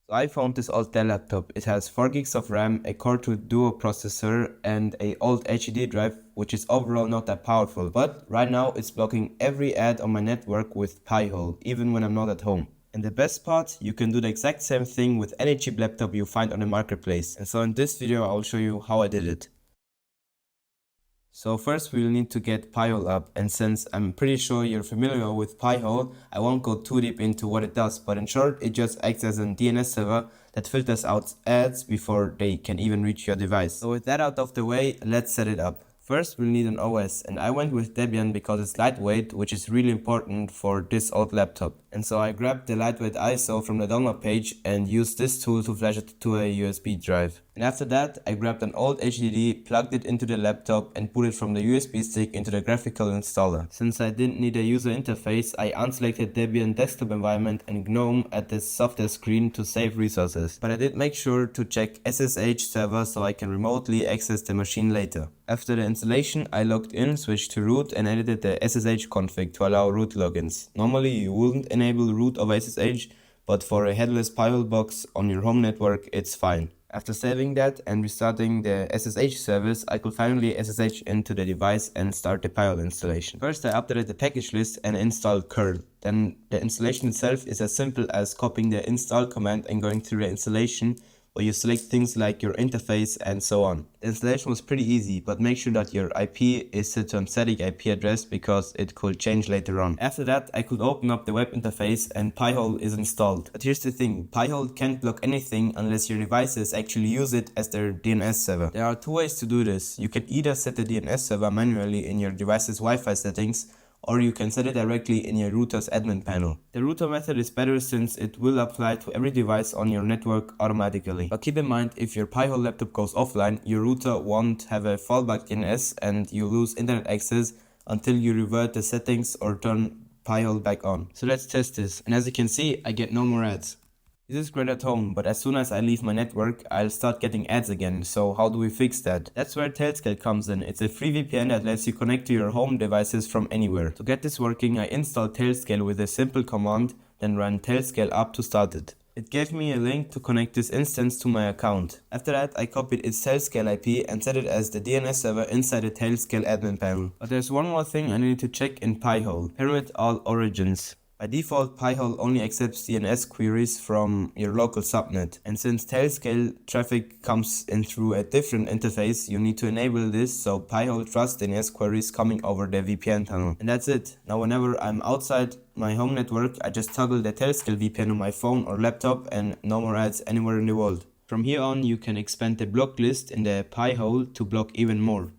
So I found this old Dell laptop. It has 4 gigs of RAM, a Core 2 Duo processor, and a old HDD drive, which is overall not that powerful. But right now it's blocking every ad on my network with pihole, even when I'm not at home. And the best part, you can do the exact same thing with any cheap laptop you find on the marketplace. And so in this video I'll show you how I did it. So first we'll need to get pihole up, and since I'm pretty sure you're familiar with pihole, I won't go too deep into what it does, but in short it just acts as a DNS server that filters out ads before they can even reach your device. So with that out of the way, let's set it up. First we'll need an OS, and I went with Debian because it's lightweight, which is really important for this old laptop. And so I grabbed the lightweight ISO from the download page and used this tool to flash it to a USB drive. And after that I grabbed an old HDD, plugged it into the laptop and booted from the USB stick into the graphical installer. Since I didn't need a user interface, I unselected Debian desktop environment and GNOME at the software screen to save resources. But I did make sure to check SSH server so I can remotely access the machine later. After the installation, I logged in, switched to root and edited the SSH config to allow root logins. Normally you wouldn't enable root over SSH, but for a headless pihole box on your home network it's fine. After saving that and restarting the SSH service, I could finally SSH into the device and start the pihole installation. First I updated the package list and installed curl. Then the installation itself is as simple as copying the install command and going through the installation, where you select things like your interface and so on. The installation was pretty easy, but make sure that your IP is set to a static IP address because it could change later on. After that, I could open up the web interface and pihole is installed. But here's the thing, pihole can't block anything unless your devices actually use it as their DNS server. There are two ways to do this. You can either set the DNS server manually in your device's Wi-Fi settings, or you can set it directly in your router's admin panel. The router method is better since it will apply to every device on your network automatically. But keep in mind, if your pihole laptop goes offline, your router won't have a fallback DNS and you lose internet access until you revert the settings or turn pihole back on. So let's test this, and as you can see, I get no more ads. This is great at home, but as soon as I leave my network, I'll start getting ads again. So how do we fix that? That's where Tailscale comes in. It's a free VPN that lets you connect to your home devices from anywhere. To get this working, I installed Tailscale with a simple command, then ran Tailscale up to start it. It gave me a link to connect this instance to my account. After that, I copied its Tailscale IP and set it as the DNS server inside the Tailscale admin panel. But there's one more thing I need to check in pihole. Permit all origins. By default, pihole only accepts DNS queries from your local subnet, and since Tailscale traffic comes in through a different interface, you need to enable this so pihole trusts DNS queries coming over the VPN tunnel. And that's it. Now whenever I'm outside my home network, I just toggle the Tailscale VPN on my phone or laptop and no more ads anywhere in the world. From here on, you can expand the block list in the pihole to block even more.